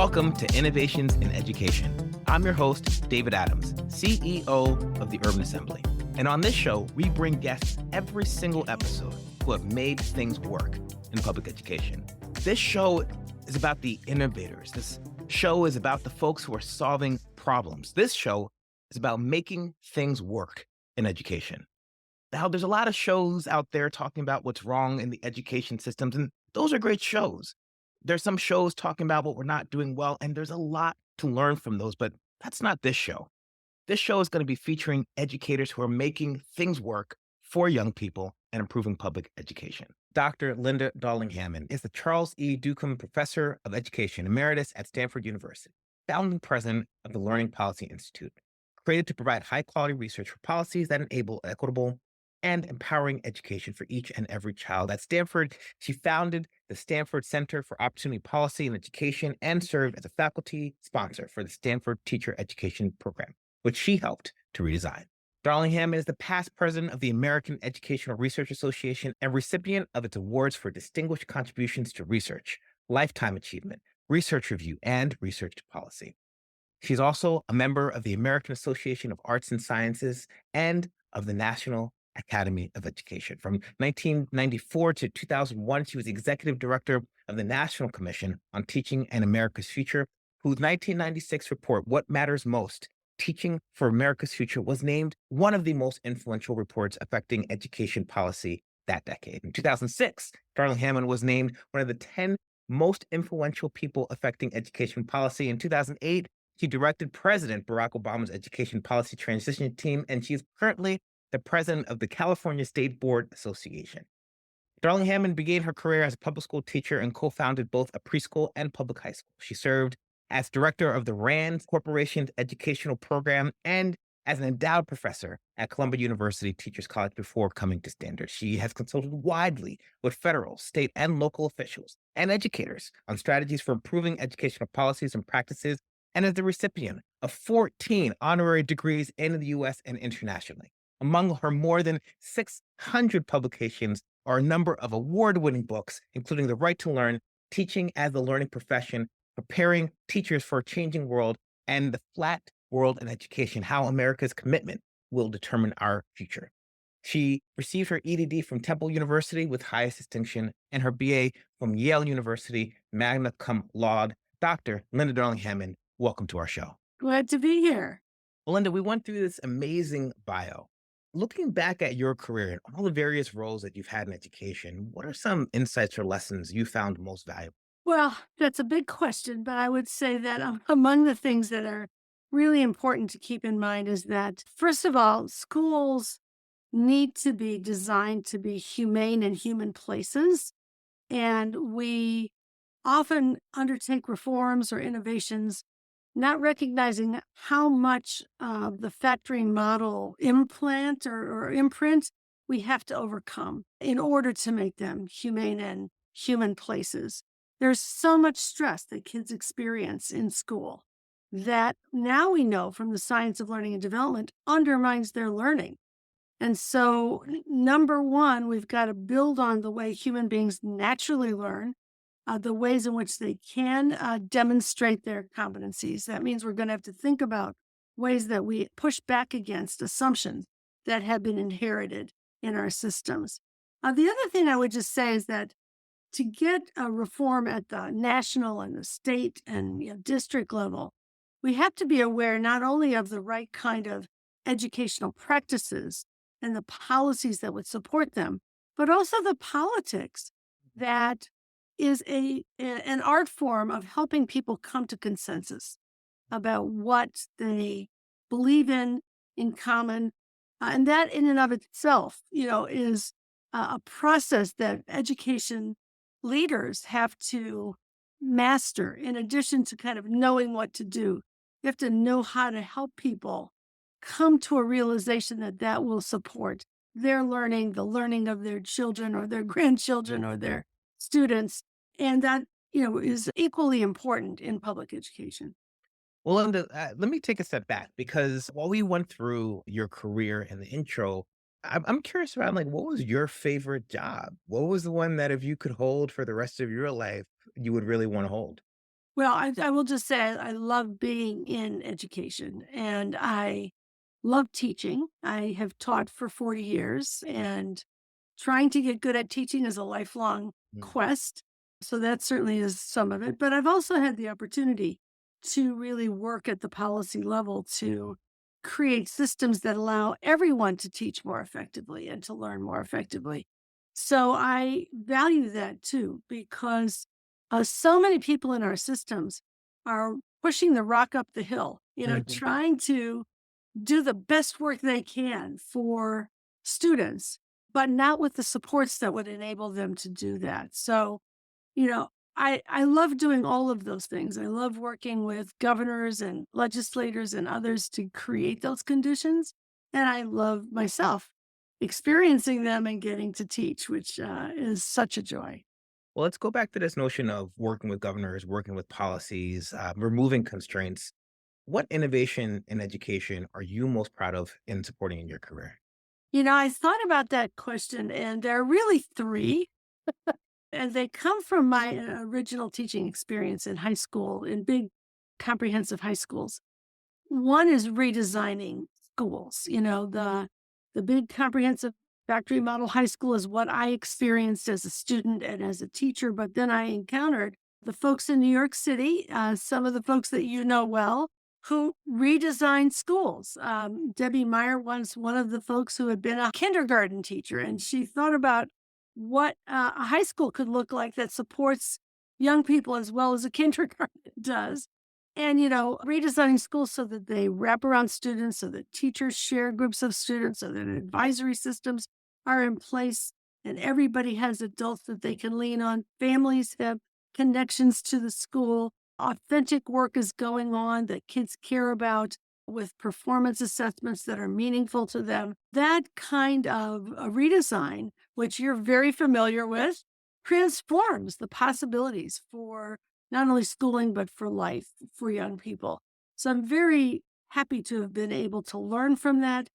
Welcome to Innovations in Education. I'm your host, David Adams, CEO of the Urban Assembly. And on this show, we bring guests every single episode who have made things work in public education. This show is about the innovators. This show is about the folks who are solving problems. This show is about making things work in education. Now, there's a lot of shows out there talking about what's wrong in the education systems, and those are great shows. There's some shows talking about what we're not doing well, and there's a lot to learn from those, but that's not this show. This show is going to be featuring educators who are making things work for young people and improving public education. Dr. Linda Darling-Hammond is the Charles E. Ducomb Professor of Education Emeritus at Stanford University, founding president of the Learning Policy Institute, created to provide high-quality research for policies that enable equitable and empowering education for each and every child. At Stanford, she founded the Stanford Center for Opportunity Policy and Education and served as a faculty sponsor for the Stanford Teacher Education Program, which she helped to redesign. Darling-Hammond is the past president of the American Educational Research Association and recipient of its awards for distinguished contributions to research, lifetime achievement, research review, and research policy. She's also a member of the American Association of Arts and Sciences and of the National Academy of Education. From 1994 to 2001, she was executive director of the National Commission on Teaching and America's Future, whose 1996 report, What Matters Most? Teaching for America's Future, was named one of the most influential reports affecting education policy that decade. In 2006, Darling-Hammond was named one of the 10 most influential people affecting education policy. In 2008, she directed President Barack Obama's education policy transition team, and she is currently the president of the California State Board Association. Darling-Hammond began her career as a public school teacher and co-founded both a preschool and public high school. She served as director of the RAND Corporation's educational program and as an endowed professor at Columbia University Teachers College before coming to Stanford. She has consulted widely with federal, state, and local officials and educators on strategies for improving educational policies and practices, and is the recipient of 14 honorary degrees in the U.S. and internationally. Among her more than 600 publications are a number of award-winning books, including The Right to Learn, Teaching as the Learning Profession, Preparing Teachers for a Changing World, and The Flat World in Education, How America's Commitment Will Determine Our Future. She received her EDD from Temple University with highest distinction and her BA from Yale University, magna cum laude. Dr. Linda Darling-Hammond, welcome to our show. Glad to be here. Well, Linda, we went through this amazing bio. Looking back at your career and all the various roles that you've had in education, what are some insights or lessons you found most valuable? Well, that's a big question, but I would say that among the things that are really important to keep in mind is that, first of all, schools need to be designed to be humane and human places. And we often undertake reforms or innovations not recognizing how much of the factory model implant or imprint we have to overcome in order to make them humane and human places. There's so much stress that kids experience in school that now we know from the science of learning and development undermines their learning. And so, number one, we've got to build on the way human beings naturally learn, the ways in which they can demonstrate their competencies. That means we're going to have to think about ways that we push back against assumptions that have been inherited in our systems. The other thing I would just say is that to get a reform at the national and the state and district level, we have to be aware not only of the right kind of educational practices and the policies that would support them, but also the politics that is an art form of helping people come to consensus about what they believe in common. And that in and of itself, is a process that education leaders have to master in addition to kind of knowing what to do. You have to know how to help people come to a realization that will support their learning, the learning of their children or their grandchildren or their students. And that, is equally important in public education. Well, Linda, let me take a step back because while we went through your career in the intro, I'm curious about what was your favorite job? What was the one that if you could hold for the rest of your life, you would really want to hold? Well, I will just say I love being in education and I love teaching. I have taught for 40 years and trying to get good at teaching is a lifelong Mm. quest. So that certainly is some of it. But I've also had the opportunity to really work at the policy level to create systems that allow everyone to teach more effectively and to learn more effectively. So I value that too, because so many people in our systems are pushing the rock up the hill, Mhm. trying to do the best work they can for students, but not with the supports that would enable them to do that. So, you know, I love doing all of those things. I love working with governors and legislators and others to create those conditions. And I love myself experiencing them and getting to teach, which is such a joy. Well, let's go back to this notion of working with governors, working with policies, removing constraints. What innovation in education are you most proud of in supporting in your career? I thought about that question, and there are really three. And they come from my original teaching experience in high school, in big comprehensive high schools. One is redesigning schools. The big comprehensive factory model high school is what I experienced as a student and as a teacher, but then I encountered the folks in New York City, some of the folks that you know well, who redesigned schools. Debbie Meyer was one of the folks who had been a kindergarten teacher, and she thought about what a high school could look like that supports young people as well as a kindergarten does. And, redesigning schools so that they wrap around students, so that teachers share groups of students, so that advisory systems are in place and everybody has adults that they can lean on. Families have connections to the school. Authentic work is going on that kids care about with performance assessments that are meaningful to them. That kind of a redesign, which you're very familiar with, transforms the possibilities for not only schooling, but for life for young people. So I'm very happy to have been able to learn from that,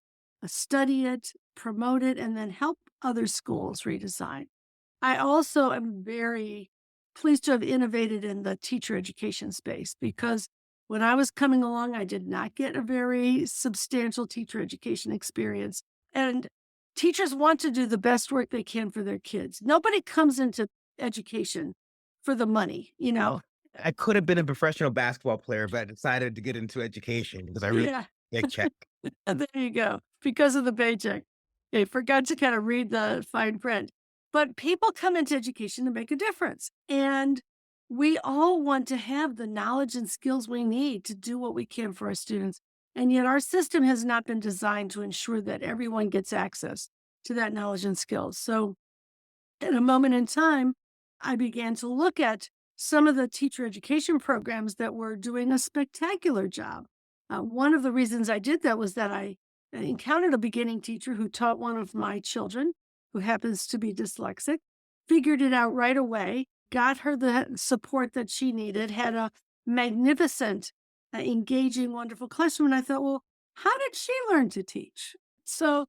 study it, promote it, and then help other schools redesign. I also am very pleased to have innovated in the teacher education space because when I was coming along, I did not get a very substantial teacher education experience. And teachers want to do the best work they can for their kids. Nobody comes into education for the money. I could have been a professional basketball player, but I decided to get into education because I really Yeah. big check. There you go. Because of the paycheck. They forgot to kind of read the fine print. But people come into education to make a difference. And we all want to have the knowledge and skills we need to do what we can for our students. And yet our system has not been designed to ensure that everyone gets access to that knowledge and skills. So at a moment in time, I began to look at some of the teacher education programs that were doing a spectacular job. One of the reasons I did that was that I encountered a beginning teacher who taught one of my children, who happens to be dyslexic, figured it out right away, got her the support that she needed, had a magnificent, engaging, wonderful classroom. And I thought, well, how did she learn to teach? So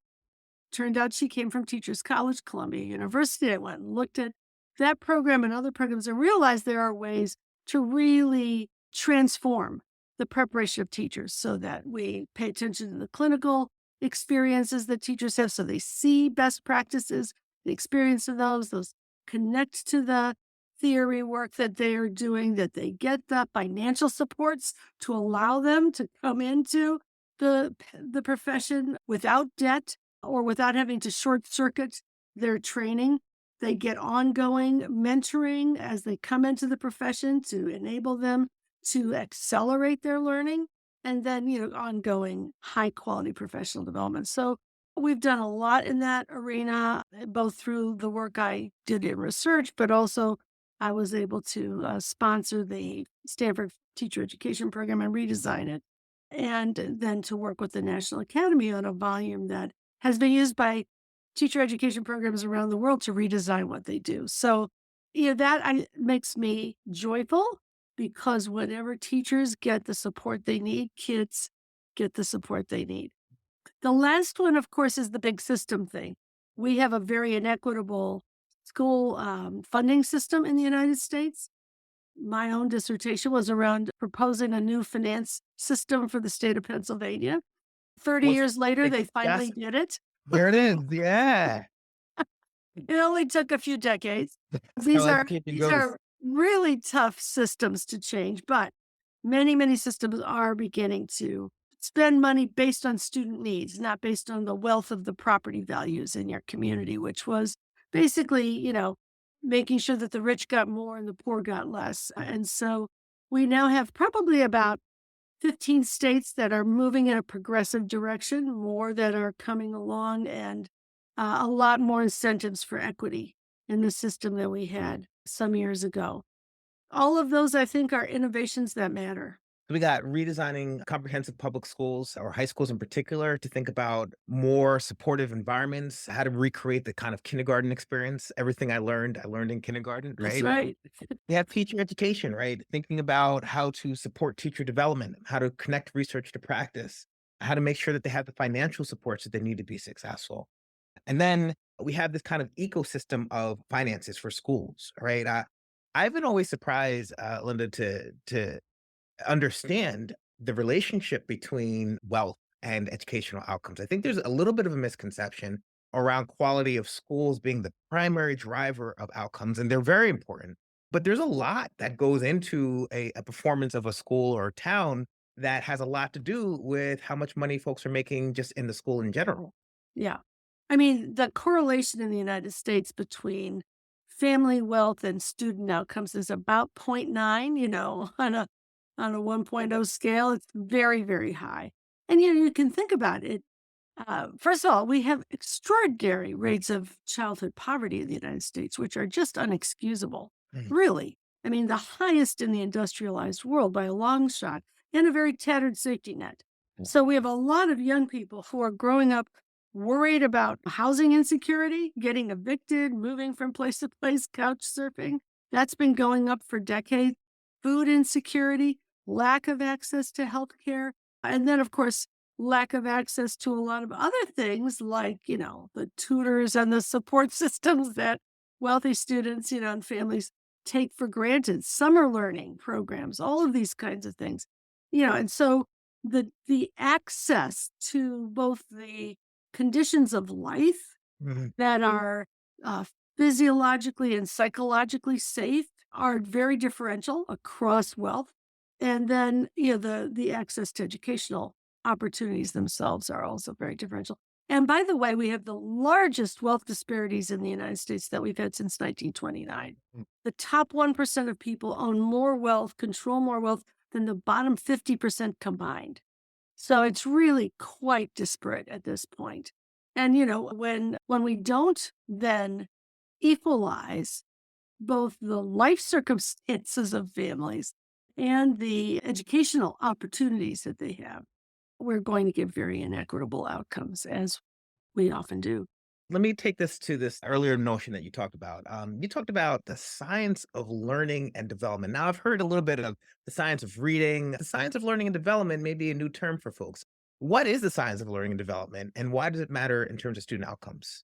turned out she came from Teachers College, Columbia University. I went and looked at that program and other programs and realized there are ways to really transform the preparation of teachers so that we pay attention to the clinical experiences that teachers have so they see best practices, the experience of those connect to the theory work that they are doing, that they get the financial supports to allow them to come into the profession without debt or without having to short circuit their training. They get ongoing mentoring as they come into the profession to enable them to accelerate their learning and then, ongoing high quality professional development. So we've done a lot in that arena, both through the work I did in research, but also I was able to sponsor the Stanford Teacher Education Program and redesign it. And then to work with the National Academy on a volume that has been used by teacher education programs around the world to redesign what they do. So, makes me joyful because whenever teachers get the support they need, kids get the support they need. The last one, of course, is the big system thing. We have a very inequitable school funding system in the United States. my own dissertation was around proposing a new finance system for the state of Pennsylvania. 30 Was years later, like, they finally yes, did it. there it is. Yeah. It only took a few decades. That's how These are education these goes. are really tough systems to change, but many, many systems are beginning to spend money based on student needs, not based on the wealth of the property values in your community, which was basically, making sure that the rich got more and the poor got less. And so we now have probably about 15 states that are moving in a progressive direction, more that are coming along, and a lot more incentives for equity in the system than we had some years ago. All of those, I think, are innovations that matter. We got redesigning comprehensive public schools or high schools in particular to think about more supportive environments, how to recreate the kind of kindergarten experience. Everything I learned in kindergarten, That's right? right. We have teacher education, right? Thinking about how to support teacher development, how to connect research to practice, how to make sure that they have the financial supports that they need to be successful. And then we have this kind of ecosystem of finances for schools, right? I've been always surprised, Linda, to understand the relationship between wealth and educational outcomes. I think there's a little bit of a misconception around quality of schools being the primary driver of outcomes, and they're very important. But there's a lot that goes into a performance of a school or a town that has a lot to do with how much money folks are making just in the school in general. Yeah. I mean, the correlation in the United States between family wealth and student outcomes is about zero point 0.9, on a 1.0 scale. It's very, very high. And you can think about it. First of all, we have extraordinary rates of childhood poverty in the United States, which are just unexcusable. Mhm. Really. I mean, the highest in the industrialized world by a long shot, and a very tattered safety net. So we have a lot of young people who are growing up worried about housing insecurity, getting evicted, moving from place to place, couch surfing. That's been going up for decades. Food insecurity, lack of access to health care. And then, of course, lack of access to a lot of other things like, the tutors and the support systems that wealthy students, and families take for granted, summer learning programs, all of these kinds of things. And so the access to both the conditions of life Mhm. that are uh, physiologically and psychologically safe are very differential across wealth. And then, the access to educational opportunities themselves are also very differential. And by the way, we have the largest wealth disparities in the United States that we've had since 1929. Mm. The top 1% of people own more wealth, control more wealth than the bottom 50% combined. So it's really quite disparate at this point. And when we don't then equalize both the life circumstances of families and the educational opportunities that they have, we're going to get very inequitable outcomes, as we often do. Let me take this to this earlier notion that you talked about. You talked about the science of learning and development. Now, I've heard a little bit of the science of reading. The science of learning and development may be a new term for folks. What is the science of learning and development, and why does it matter in terms of student outcomes?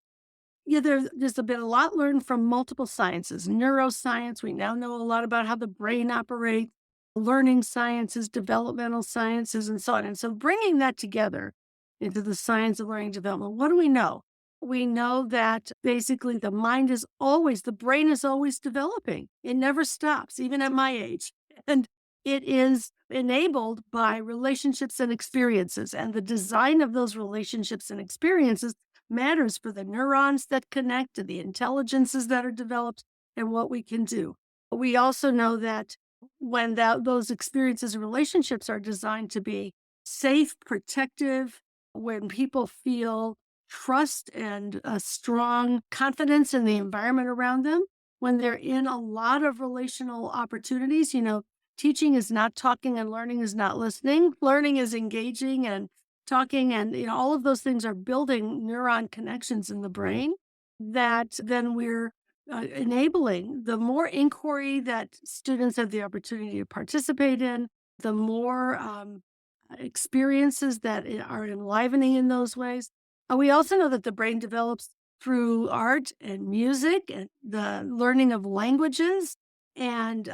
Yeah, there's been a lot learned from multiple sciences. Neuroscience, we now know a lot about how the brain operates, learning sciences, developmental sciences, and so on. And so bringing that together into the science of learning and development, what do we know? We know that basically the brain is always developing. It never stops, even at my age. And it is enabled by relationships and experiences. And the design of those relationships and experiences matters for the neurons that connect and the intelligences that are developed and what we can do. We also know that when those experiences and relationships are designed to be safe, protective, when people feel trust and a strong confidence in the environment around them, when they're in a lot of relational opportunities, teaching is not talking and learning is not listening. Learning is engaging and talking, and all of those things are building neuron connections in the brain that then we're enabling the more inquiry that students have the opportunity to participate in, the more experiences that are enlivening in those ways. We also know that the brain develops through art and music and the learning of languages and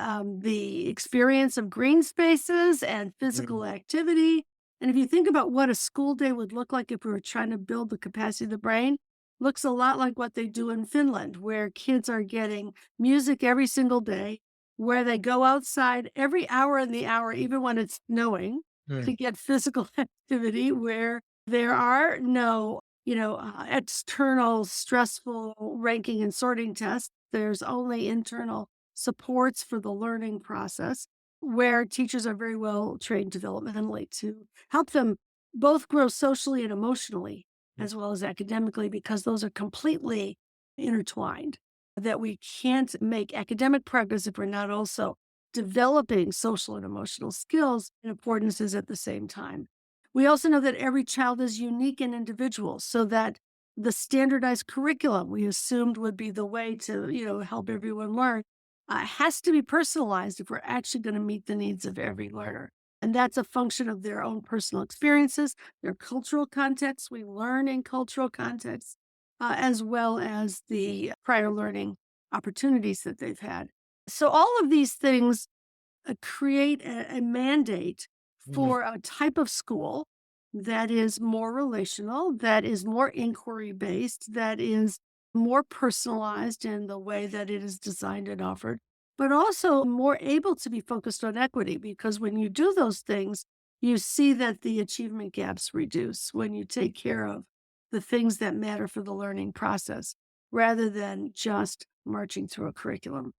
the experience of green spaces and physical Mm, activity. And if you think about what a school day would look like if we were trying to build the capacity of the brain, looks a lot like what they do in Finland, where kids are getting music every single day, where they go outside every hour in the hour, even when it's snowing, to mm, get physical activity, where there are no, external stressful ranking and sorting tests. There's only internal supports for the learning process, where teachers are very well trained developmentally to help them both grow socially and emotionally, mm. as well as academically, because those are completely intertwined. That we can't make academic progress if we're not also developing social and emotional skills and affordances at the same time. We also know that every child is unique and individual, so that the standardized curriculum we assumed would be the way to, help everyone learn, has to be personalized if we're actually going to meet the needs of every learner. And that's a function of their own personal experiences, their cultural context. We learn in cultural contexts, as well as the prior learning opportunities that they've had. So, all of these things create a mandate Mhm. for a type of school that is more relational, that is more inquiry based, that is more personalized in the way that it is designed and offered, but also more able to be focused on equity. Because when you do those things, you see that the achievement gaps reduce when you take care of the things that matter for the learning process rather than just marching through a curriculum.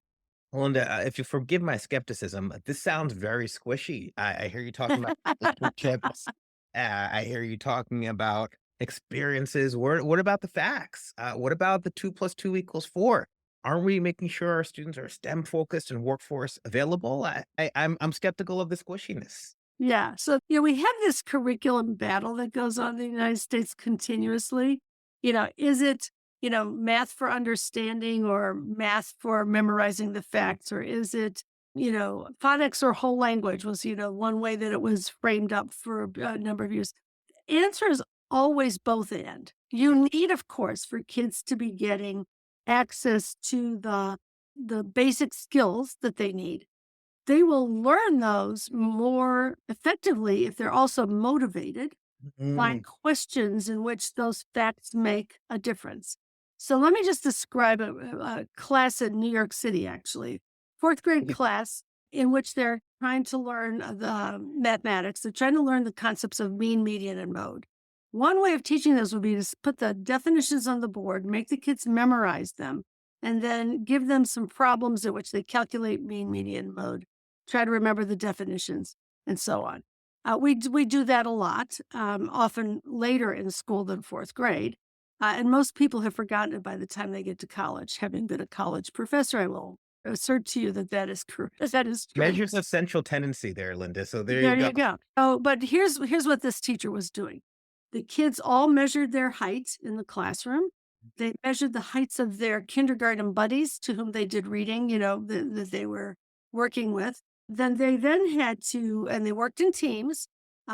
Well, and, if you forgive my skepticism, this sounds very squishy. I hear you talking about relationships. I hear you talking about experiences. What about the facts? What about the 2 plus 2 equals 4? Aren't we making sure our students are STEM focused and workforce available? I'm skeptical of the squishiness. Yeah. So, we have this curriculum battle that goes on in the United States continuously. Is it, math for understanding or math for memorizing the facts? Or is it, phonics or whole language was, one way that it was framed up for a number of years. Answer is always both and. You need, of course, for kids to be getting access to the basic skills that they need. They will learn those more effectively if they're also motivated by Mm. questions in which those facts make a difference. So let me just describe a class in New York City, actually, fourth grade class in which they're trying to learn the mathematics. They're trying to learn the concepts of mean, median, and mode. One way of teaching this would be to put the definitions on the board, make the kids memorize them, and then give them some problems at which they calculate mean, median, mode, try to remember the definitions, and so on. We do that a lot, often later in school than fourth grade. And most people have forgotten it by the time they get to college. Having been a college professor, I will assert to you that that is correct. That is true. Measures of central tendency there, Linda. So there you There go. you go. Oh, but here's what this teacher was doing. The kids all measured their height in the classroom. They measured the heights of their kindergarten buddies to whom they did reading, that they were working with. Then had to, and they worked in teams,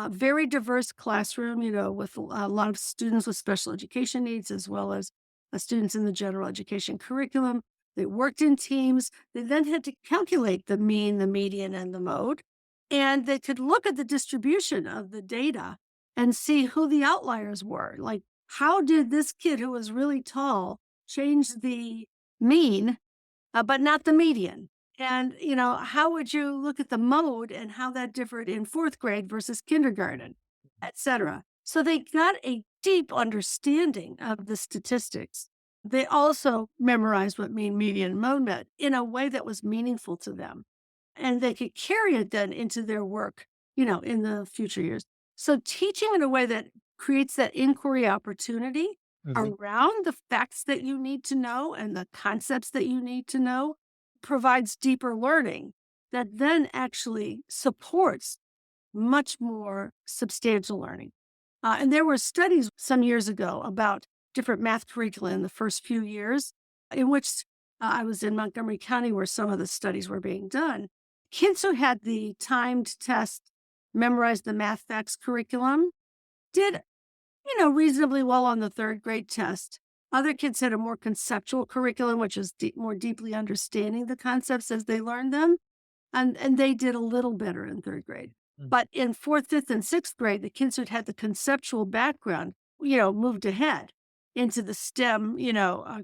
very diverse classroom, with a lot of students with special education needs as well as students in the general education curriculum. They worked in teams. They then had to calculate the mean, the median, and the mode, and they could look at the distribution of the data and see who the outliers were. Like, how did this kid who was really tall change the mean, but not the median? And, how would you look at the mode and how that differed in fourth grade versus kindergarten, et cetera? So they got a deep understanding of the statistics. They also memorized what mean, median, and mode meant in a way that was meaningful to them, and they could carry it then into their work, in the future years. So teaching in a way that creates that inquiry opportunity Mhm. around the facts that you need to know and the concepts that you need to know provides deeper learning that then actually supports much more substantial learning. And there were studies some years ago about different math curricula in the first few years, in which I was in Montgomery County where some of the studies were being done. Kids who had the timed test, memorized the math facts curriculum, did, reasonably well on the third grade test. Other kids had a more conceptual curriculum, which is more deeply understanding the concepts as they learned them. And they did a little better in third grade. Mm. But in fourth, fifth, and sixth grade, the kids who had the conceptual background, moved ahead into the STEM,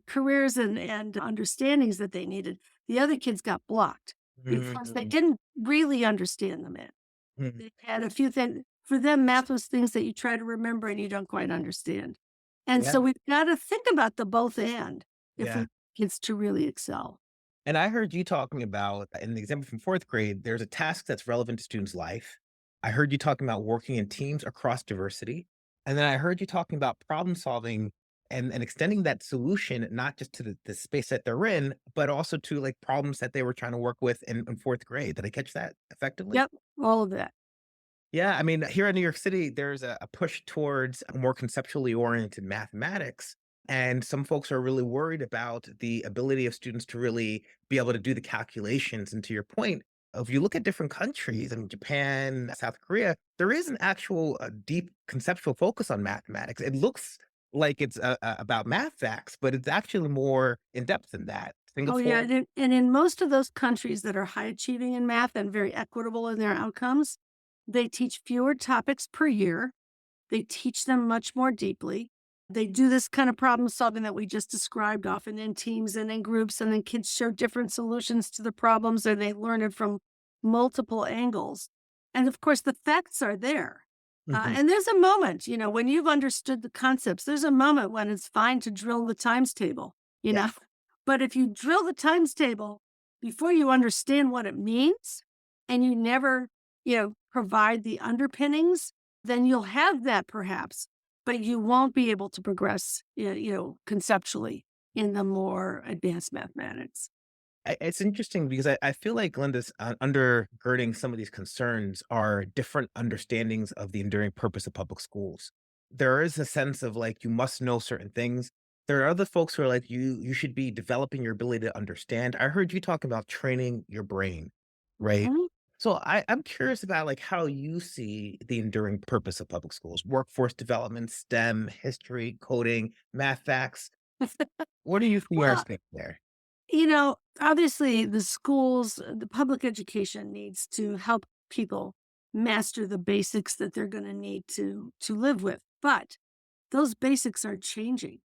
careers and understandings that they needed. The other kids got blocked because they Mhm. didn't really understand the math. Mhm. They had a few things. For them, math was things that you try to remember and you don't quite understand. And Yeah, so we've got to think about the both and if we yeah. want kids to really excel. And I heard you talking about in the example from 4th grade, there's a task that's relevant to students' life. I heard you talking about working in teams across diversity. And then I heard you talking about problem solving and extending that solution not just to the space that they're in, but also to like problems that they were trying to work with in 4th grade. Did I catch that effectively? Yep, all of that. Yeah, I mean, here in New York City, there's a push towards a more conceptually oriented mathematics. And some folks are really worried about the ability of students to really be able to do the calculations. And to your point, if you look at different countries, I mean, Japan, South Korea, there is an actual deep conceptual focus on mathematics. It looks like it's about math facts, but it's actually more in depth than that. Oh, yeah, Singapore. and in most of those countries that are high achieving in math and very equitable in their outcomes, they teach fewer topics per year. They teach them much more deeply. They do this kind of problem solving that we just described, often in teams and in groups, and then kids show different solutions to the problems, and they learn it from multiple angles. And of course, the facts are there. Mhm. And there's a moment, when you've understood the concepts, there's a moment when it's fine to drill the times table, you Yeah. know. But if you drill the times table before you understand what it means and you never, provide the underpinnings, then you'll have that perhaps, but you won't be able to progress, conceptually in the more advanced mathematics. It's interesting because I feel like Linda's undergirding some of these concerns are different understandings of the enduring purpose of public schools. There is a sense of like you must know certain things. There are other folks who are like you should be developing your ability to understand. I heard you talk about training your brain, right? Mhm. So I'm curious about like how you see the enduring purpose of public schools, workforce development, STEM, history, coding, math facts. What do you see our Well, stake there? obviously, the schools, the public education needs to help people master the basics that they're going to need to live with. But those basics are changing.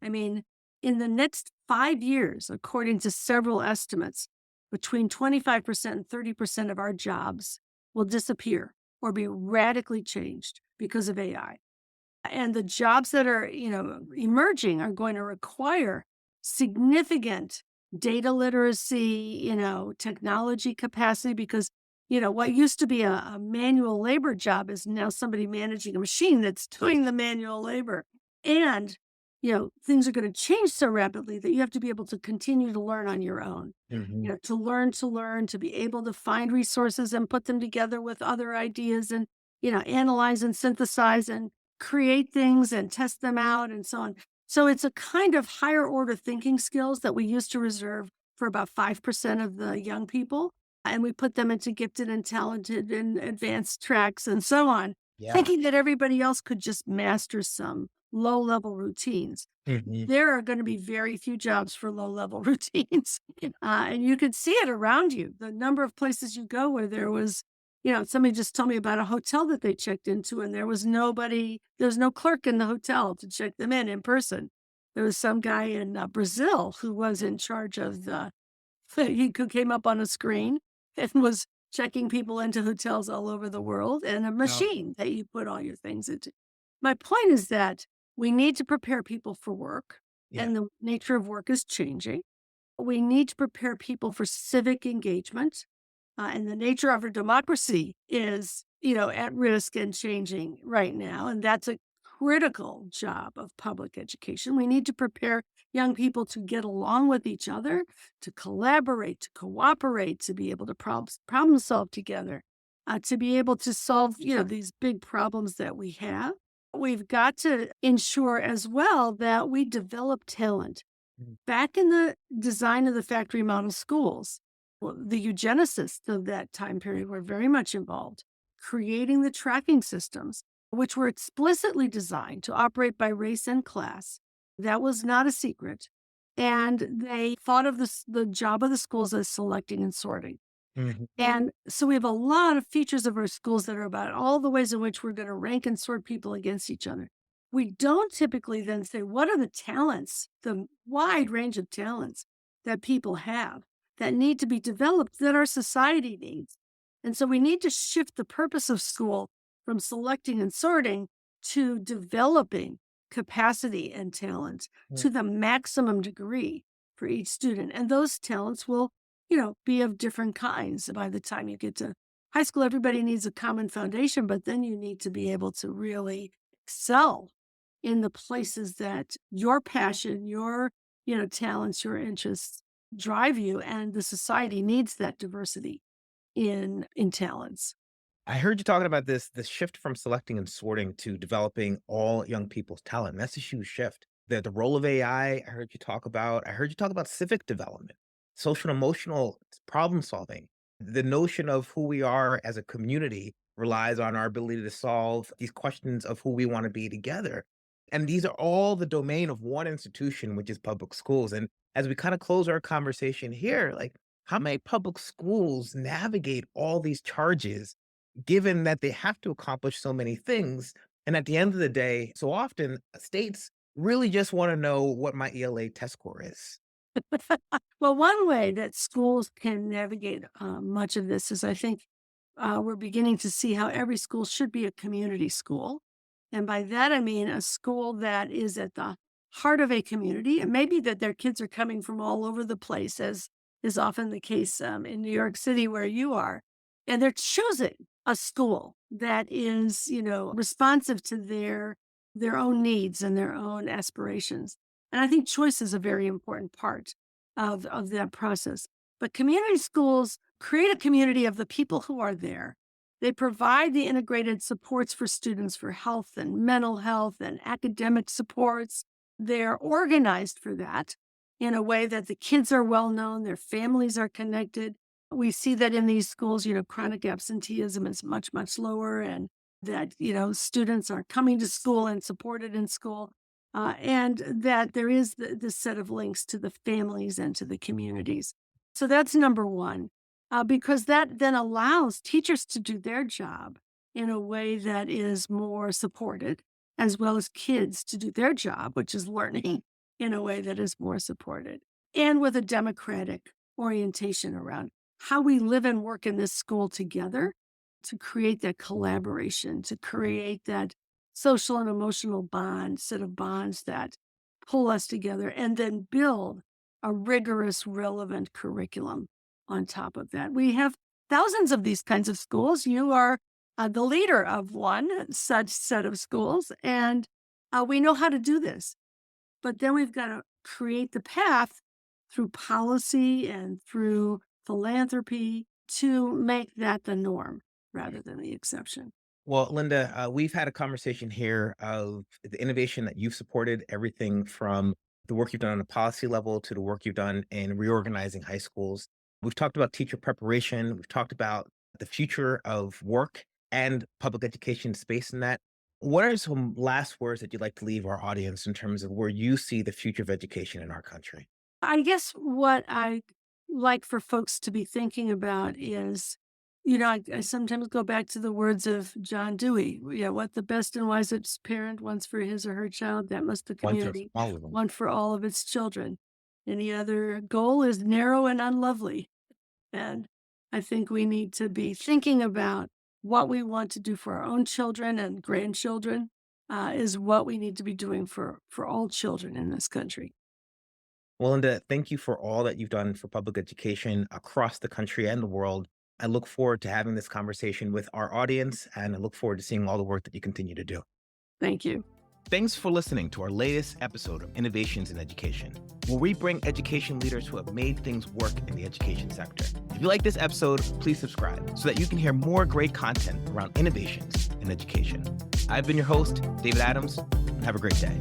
I mean, in the next 5 years, according to several estimates, between 25% and 30% of our jobs will disappear or be radically changed because of AI. And the jobs that are, emerging are going to require significant data literacy, technology capacity, because, what used to be a manual labor job is now somebody managing a machine that's doing the manual labor. And, things are going to change so rapidly that you have to be able to continue to learn on your own. Mhm. To learn, to be able to find resources and put them together with other ideas and, analyze and synthesize and create things and test them out and so on. So it's a kind of higher order thinking skills that we used to reserve for about 5% of the young people. And we put them into gifted and talented and advanced tracks and so on, Yeah. thinking that everybody else could just master some low level routines. Mhm. There are going to be very few jobs for low level routines. And you could see it around you. The number of places you go where there was, somebody just told me about a hotel that they checked into, and there was no clerk in the hotel to check them in person. There was some guy in Brazil who was in charge of came up on a screen and was checking people into hotels all over the world and a No. machine that you put all your things into. My point is that we need to prepare people for work, Yeah. and the nature of work is changing. We need to prepare people for civic engagement, and the nature of our democracy is, at risk and changing right now. And that's a critical job of public education. We need to prepare young people to get along with each other, to collaborate, to cooperate, to be able to problem solve together, to be able to solve, these big problems that we have. We've got to ensure as well that we develop talent. Mhm. Back in the design of the factory model schools, well, the eugenicists of that time period were very much involved, creating the tracking systems, which were explicitly designed to operate by race and class. That was not a secret. And they thought of the job of the schools as selecting and sorting. Mhm. And so we have a lot of features of our schools that are about all the ways in which we're going to rank and sort people against each other. We don't typically then say, what are the talents, the wide range of talents that people have that need to be developed that our society needs? And so we need to shift the purpose of school from selecting and sorting to developing capacity and talent Mm. to the maximum degree for each student. And those talents will be of different kinds. By the time you get to high school, everybody needs a common foundation, but then you need to be able to really excel in the places that your passion, your, talents, your interests drive you. And the society needs that diversity in talents. I heard you talking about this shift from selecting and sorting to developing all young people's talent. And that's a huge shift. The role of AI, I heard you talk about. I heard you talk about civic development, social and emotional problem solving. The notion of who we are as a community relies on our ability to solve these questions of who we want to be together. And these are all the domain of one institution, which is public schools. And as we kind of close our conversation here, like, how may public schools navigate all these charges given that they have to accomplish so many things? And at the end of the day, so often states really just want to know what my ELA test score is. Well, one way that schools can navigate much of this is I think we're beginning to see how every school should be a community school. And by that, I mean a school that is at the heart of a community. And maybe that their kids are coming from all over the place, as is often the case in New York City, where you are. And they're choosing a school that is, responsive to their own needs and their own aspirations. And I think choice is a very important part of that process. But community schools create a community of the people who are there. They provide the integrated supports for students for health and mental health and academic supports. They're organized for that in a way that the kids are well known, their families are connected. We see that in these schools, chronic absenteeism is much, much lower, and that, students are coming to school and supported in school. And that there is this set of links to the families and to the communities. So that's number one, because that then allows teachers to do their job in a way that is more supported, as well as kids to do their job, which is learning in a way that is more supported, and with a democratic orientation around how we live and work in this school together to create that collaboration, to create that social and emotional bond, set of bonds that pull us together, and then build a rigorous, relevant curriculum on top of that. We have thousands of these kinds of schools. You are the leader of one such set of schools, and we know how to do this. But then we've got to create the path through policy and through philanthropy to make that the norm rather than the exception. Well, Linda, we've had a conversation here of the innovation that you've supported, everything from the work you've done on a policy level to the work you've done in reorganizing high schools. We've talked about teacher preparation. We've talked about the future of work and public education space in that. What are some last words that you'd like to leave our audience in terms of where you see the future of education in our country? I guess what I like for folks to be thinking about is, I sometimes go back to the words of John Dewey. Yeah, what the best and wisest parent wants for his or her child, that must the One for community all of them. want for all of its children. Any other goal is narrow and unlovely. And I think we need to be thinking about what we want to do for our own children and grandchildren is what we need to be doing for all children in this country. Well, Linda, thank you for all that you've done for public education across the country and the world. I look forward to having this conversation with our audience, and I look forward to seeing all the work that you continue to do. Thank you. Thanks for listening to our latest episode of Innovations in Education, where we bring education leaders who have made things work in the education sector. If you like this episode, please subscribe so that you can hear more great content around innovations in education. I've been your host, David Adams. Have a great day.